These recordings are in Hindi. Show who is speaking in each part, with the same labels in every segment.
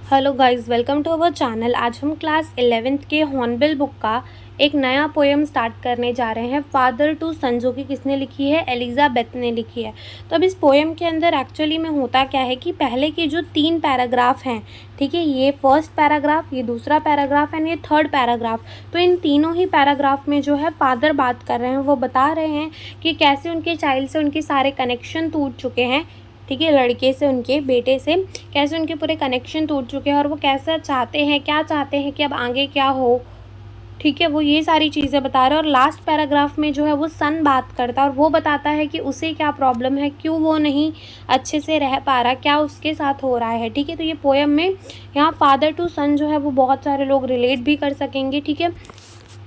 Speaker 1: Hello guys, welcome to our channel. आज हम क्लास 11th के हॉर्नबिल बुक का एक नया पोएम स्टार्ट करने जा रहे हैं, फादर टू सन, जो कि किसने लिखी है? एलिजाबेथ ने लिखी है। तो अब इस पोएम के अंदर एक्चुअली में होता क्या है कि पहले के जो 3 पैराग्राफ हैं, ठीक है, ये फर्स्ट पैराग्राफ, ये दूसरा पैराग्राफ एंड ये थर्ड पैराग्राफ, तो इन तीनों ही पैराग्राफ में जो है फादर बात कर रहे हैं। वो बता रहे हैं कि कैसे उनके चाइल्ड से उनके सारे कनेक्शन टूट चुके हैं, ठीक है, लड़के से, उनके बेटे से कैसे उनके पूरे कनेक्शन टूट चुके हैं और वो कैसा चाहते हैं, क्या चाहते हैं कि अब आगे क्या हो, ठीक है, वो ये सारी चीज़ें बता रहे हैं। और लास्ट पैराग्राफ में जो है वो सन बात करता है और वो बताता है कि उसे क्या प्रॉब्लम है, क्यों वो नहीं अच्छे से रह पा रहा, क्या उसके साथ हो रहा है, ठीक है। तो ये पोएम में यहाँ फादर टू सन जो है वो बहुत सारे लोग रिलेट भी कर सकेंगे, ठीक है।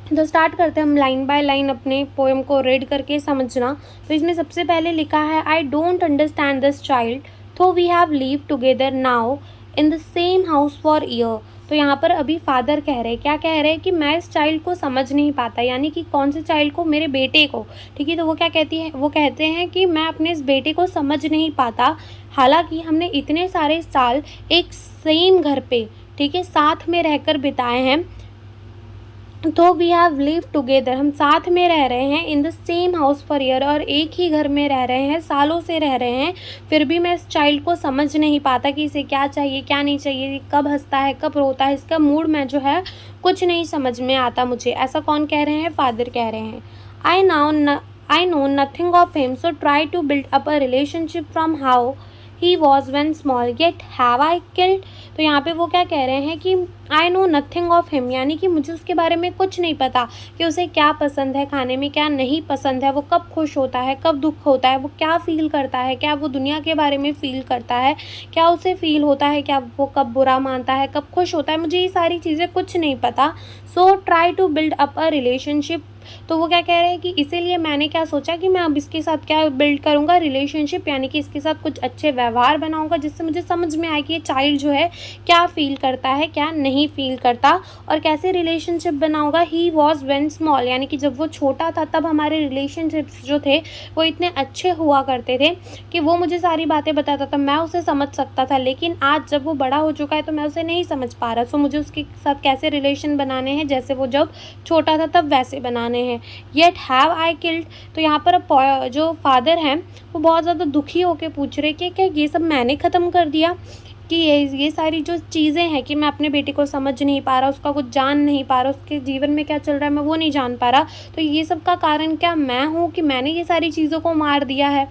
Speaker 1: तो स्टार्ट करते हैं हम लाइन बाय लाइन अपने पोएम को रीड करके समझना। तो इसमें सबसे पहले लिखा है, I don't understand this child though we have lived together now in the same house for year. तो यहाँ पर अभी फादर कह रहे हैं, क्या कह रहे हैं कि मैं इस चाइल्ड को समझ नहीं पाता, यानी कि कौन से चाइल्ड को? मेरे बेटे को, ठीक है। तो वो क्या कहती है? वो कहते हैं कि मैं अपने इस बेटे को समझ नहीं पाता, हालांकि हमने इतने सारे साल एक सेम घर पे, ठीक है, साथ में रहकर बिताए हैं। तो वी हैव लिव टुगेदर, हम साथ में रह रहे हैं, इन the same house for year, और एक ही घर में रह रहे हैं, सालों से रह रहे हैं, फिर भी मैं इस चाइल्ड को समझ नहीं पाता कि इसे क्या चाहिए, क्या नहीं चाहिए, कब हंसता है, कब रोता है, इसका मूड में जो है कुछ नहीं समझ में आता मुझे। ऐसा कौन कह रहे हैं? फादर कह रहे हैं। I know nothing of him, so try to build up a relationship from how he was when small, yet have I killed. तो यहाँ पे वो क्या कह रहे हैं कि I know nothing of him, यानी कि मुझे उसके बारे में कुछ नहीं पता कि उसे क्या पसंद है खाने में, क्या नहीं पसंद है, वो कब खुश होता है, कब दुख होता है, वो क्या फ़ील करता है, क्या वो दुनिया के बारे में फ़ील करता है, क्या उसे फ़ील होता है, क्या वो कब बुरा मानता है, कब खुश होता है, मुझे ये सारी चीज़ें कुछ नहीं पता। So try to build up a relationship. तो वो क्या कह रहे हैं कि इसीलिए मैंने क्या सोचा कि मैं अब इसके साथ क्या बिल्ड करूँगा? रिलेशनशिप, यानी कि इसके साथ कुछ अच्छे व्यवहार बनाऊँगा जिससे मुझे समझ में आए कि ये चाइल्ड जो है क्या फ़ील करता है, क्या नहीं फ़ील करता, और कैसे रिलेशनशिप बनाऊँगा। ही वॉज व्हेन स्मॉल, यानी कि जब वो छोटा था तब हमारे रिलेशनशिप्स जो थे वो इतने अच्छे हुआ करते थे कि वो मुझे सारी बातें बताता था, मैं उसे समझ सकता था, लेकिन आज जब वो बड़ा हो चुका है तो मैं उसे नहीं समझ पा रहा। सो मुझे उसके साथ कैसे रिलेशन बनाने हैं, जैसे वो जब छोटा था तब वैसे बनाने हैं। Yet have I killed. तो यहाँ पर जो फादर हैं वो बहुत ज़्यादा दुखी होकर पूछ रहे कि क्या ये सब मैंने ख़त्म कर दिया, कि ये सारी जो चीज़ें हैं कि मैं अपने बेटे को समझ नहीं पा रहा, उसका कुछ जान नहीं पा रहा, उसके जीवन में क्या चल रहा है मैं वो नहीं जान पा रहा, तो ये सब का कारण क्या मैं हूँ कि मैंने ये सारी चीज़ों को मार दिया है,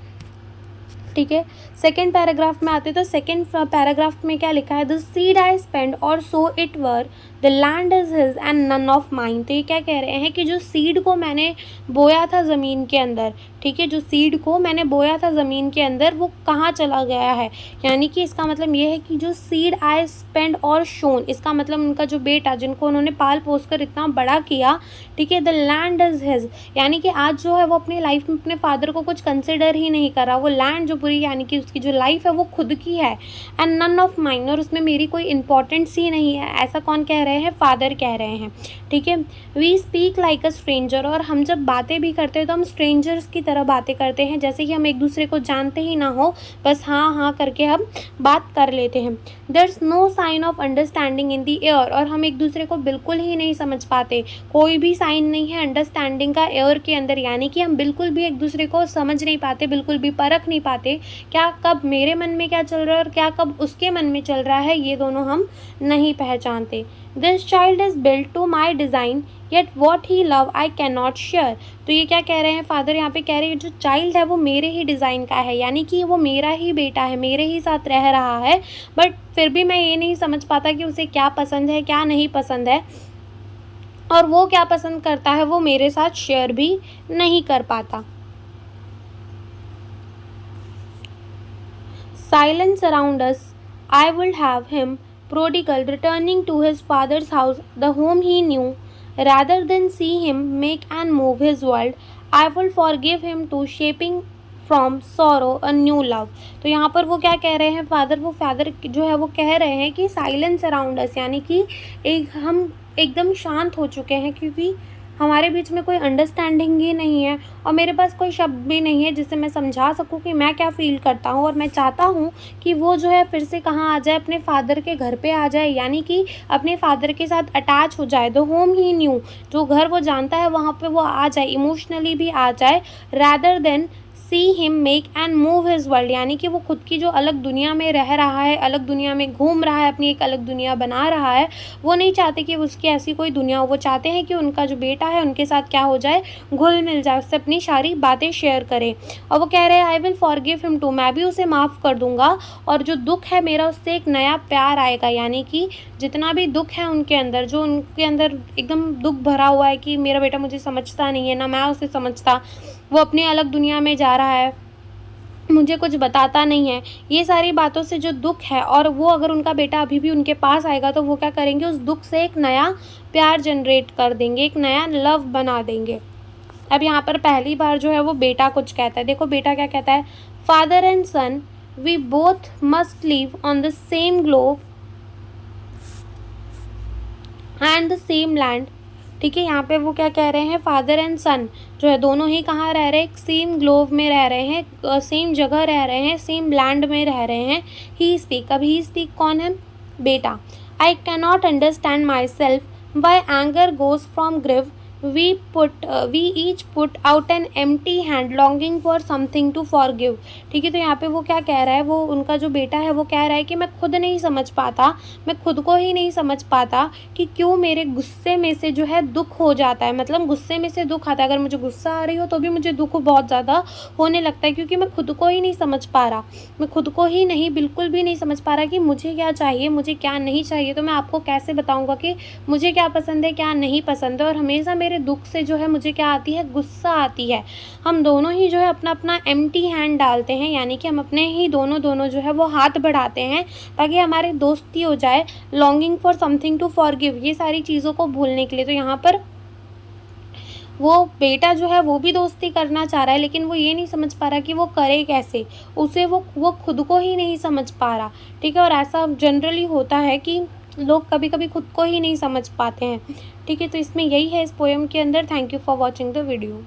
Speaker 1: ठीक है। सेकेंड पैराग्राफ में आते तो सेकेंड पैराग्राफ में क्या लिखा है? द सीड आई स्पेंड और so it were, the land is his and none of mine. तो ये क्या कह रहे हैं कि जो सीड को मैंने बोया था ज़मीन के अंदर, ठीक है, जो सीड को मैंने बोया था ज़मीन के अंदर वो कहाँ चला गया है, यानी कि इसका मतलब ये है कि जो सीड आई स्पेंड और शोन, इसका मतलब उनका जो बेटा जिनको उन्होंने पाल पोस कर इतना बड़ा किया, ठीक है, द लैंड इज हिज, यानी कि आज जो है वो अपनी लाइफ में अपने फादर को कुछ कंसिडर ही नहीं कर रहा, वो लैंड जो पूरी, यानी कि उसकी जो लाइफ है वो खुद की है, एंड नन ऑफ माइन, और उसमें मेरी कोई इंपॉर्टेंस ही नहीं है। ऐसा कौन कह रहे हैं? फादर कह रहे हैं, ठीक है। We speak like a stranger, और हम जब बातें भी करते हैं तो हम स्ट्रेंजर्स की तरह बातें करते हैं, जैसे कि हम एक दूसरे को जानते ही ना हो, बस हाँ हाँ करके हम बात कर लेते हैं। There is no sign of understanding in the air, और हम एक दूसरे को बिल्कुल ही नहीं समझ पाते, कोई भी साइन नहीं है अंडरस्टैंडिंग का एयर के अंदर, यानी कि हम बिल्कुल भी एक दूसरे को समझ नहीं पाते, बिल्कुल भी परख नहीं पाते क्या कब मेरे मन में क्या चल रहा है और क्या कब उसके मन में चल रहा है, ये दोनों हम नहीं पहचानते। This child is built to my design, yet what he love I can not share. तो ये क्या कह रहे हैं फादर? यहाँ पे कह रहे हैं जो चाइल्ड है वो मेरे ही डिज़ाइन का है, यानी कि वो मेरा ही बेटा है, मेरे ही साथ रह रहा है, बट फिर भी मैं ये नहीं समझ पाता कि उसे क्या पसंद है, क्या नहीं पसंद है, और वो क्या पसंद करता है वो मेरे साथ शेयर भी नहीं कर पाता। Silence around us, I will have him, prodigal, returning to his father's house, the home he knew, rather than see him make and move his world. I will forgive him to shaping from sorrow a new love. तो यहाँ पर वो क्या कह रहे हैं फादर? वो फादर जो है वो कह रहे हैं कि साइलेंस अराउंड अस, यानी कि हम एकदम शांत हो चुके हैं, क्योंकि हमारे बीच में कोई अंडरस्टैंडिंग ही नहीं है और मेरे पास कोई शब्द भी नहीं है जिससे मैं समझा सकूँ कि मैं क्या फ़ील करता हूँ, और मैं चाहता हूँ कि वो जो है फिर से कहाँ आ जाए, अपने फ़ादर के घर पे आ जाए, यानी कि अपने फ़ादर के साथ अटैच हो जाए। द होम ही न्यू, जो घर वो जानता है वहाँ पे वो आ जाए, इमोशनली भी आ जाए, rather than see him make and move his world, यानी कि वो खुद की जो अलग दुनिया में रह रहा है, अलग दुनिया में घूम रहा है, अपनी एक अलग दुनिया बना रहा है, वो नहीं चाहते कि उसकी ऐसी कोई दुनिया हो। वो चाहते हैं कि उनका जो बेटा है उनके साथ क्या हो जाए, घुल मिल जाए, उससे अपनी सारी बातें शेयर करे। और वो कह रहे हैं I will forgive him too, मैं भी उसे माफ़ कर दूंगा, और जो दुख है मेरा उससे एक नया प्यार आएगा, यानी कि जितना भी दुख है उनके अंदर, जो उनके अंदर एकदम दुख भरा हुआ है कि मेरा बेटा मुझे समझता नहीं है, ना मैं उसे समझता, वो अपनी अलग दुनिया में जा रहा है, मुझे कुछ बताता नहीं है, ये सारी बातों से जो दुख है, और वो अगर उनका बेटा अभी भी उनके पास आएगा तो वो क्या करेंगे, उस दुख से एक नया प्यार जनरेट कर देंगे, एक नया लव बना देंगे। अब यहाँ पर पहली बार जो है वो बेटा कुछ कहता है, देखो बेटा क्या कहता है, father and son we both must live on the same globe and the same land. ठीक है, यहाँ पे वो क्या कह रहे हैं, फादर एंड सन जो है दोनों ही कहाँ रह रहे हैं, सेम ग्लोब में रह रहे हैं, सेम जगह रह रहे हैं, सेम लैंड में रह रहे हैं। ही स्पीक, अब ही स्पीक कौन है, बेटा। I cannot understand myself why anger goes from grief, we each put out an empty hand longing for something to forgive. ठीक है, तो यहाँ पे वो क्या कह रहा है, वो उनका जो बेटा है वो कह रहा है कि मैं खुद नहीं समझ पाता, मैं खुद को ही नहीं समझ पाता कि क्यों मेरे गुस्से में से जो है दुख हो जाता है, मतलब गुस्से में से दुख आता है, अगर मुझे गुस्सा आ रही हो तो भी मुझे दुख बहुत ज़्यादा होने लगता है, क्योंकि मैं खुद को ही नहीं समझ पा रहा, मैं खुद को ही नहीं, बिल्कुल भी नहीं समझ पा रहा कि मुझे क्या चाहिए, मुझे क्या नहीं चाहिए। तो मैं आपको कैसे बताऊँगा कि मुझे क्या पसंद है, क्या नहीं पसंद है, और हमेशा मेरे दुख से जो है मुझे क्या आती है, गुस्सा आती है। हम दोनों ही जो है अपना अपना एम्प्टी हैंड डालते हैं, यानी कि हम अपने ही दोनों जो है वो हाथ बढ़ाते हैं ताकि हमारी दोस्ती हो जाए, longing for something to forgive, ये सारी चीज़ों को भूलने के लिए। तो यहाँ पर वो बेटा जो है वो भी दोस्ती करना चाह रहा है, लेकिन वो ये नहीं समझ पा रहा कि वो करे कैसे, उसे वो खुद को ही नहीं समझ पा रहा। ठीक है, और ऐसा जनरली होता है कि लोग कभी कभी खुद को ही नहीं समझ पाते हैं। ठीक है, तो इसमें यही है इस पोएम के अंदर। Thank you for watching the video.